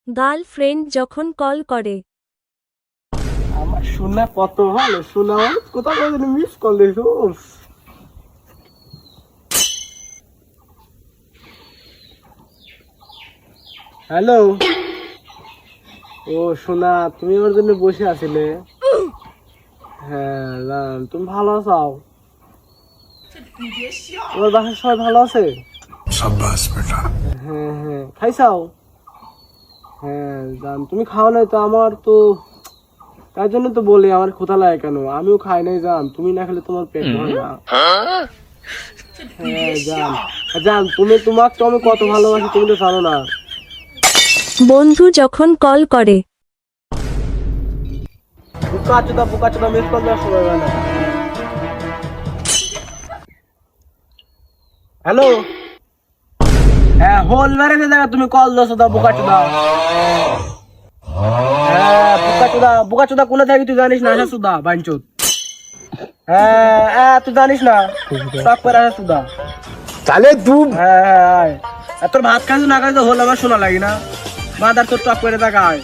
Girlfriend যখন call করে। আমার শোনা কত ভালো, শোনা কোথাও কোথাও মিস কল দিস। হ্যালো, ও শোনা, তুমি আমার জন্য বসে আছিলে? হ্যাঁ জান, তুমি ভালো আছো? তোমার বাসার সবাই ভালো আছে? হ্যাঁ হ্যাঁ, খাইছাও? হ্যাঁ জান, তুমি খাও নাই তো? আমার তো তাই জন্য তো বলি আমার ক্ষুধা লাগে কেন, আমিও খাই নাই জান। তুমি না খেলে তোমার পেট ভরে না। হ্যাঁ জান, জান তুমি, তোমাকে তো আমি কত ভালোবাসি, তুমি তো জানো না। বন্ধু যখন কল করে। বুকা চোদা মিস কল দেওয়ার সময় হয় না। হ্যালো, হ্যাঁ হোল মেরে দেখা তুমি কল দাও দা বুকা চোদা। হ্যাঁ বুকা চোদা কোনে থাকি তুই জানিস না? আসা সুদা বাইনচোদ। হ্যাঁ তুই জানিস না, সব করে আসা সুদা। তাহলে তুই হ্যাঁ তোর ভাত খাইছো না খাইছো হল আমার শোনা লাগি না। মাদার তোর টক করে দেখায়।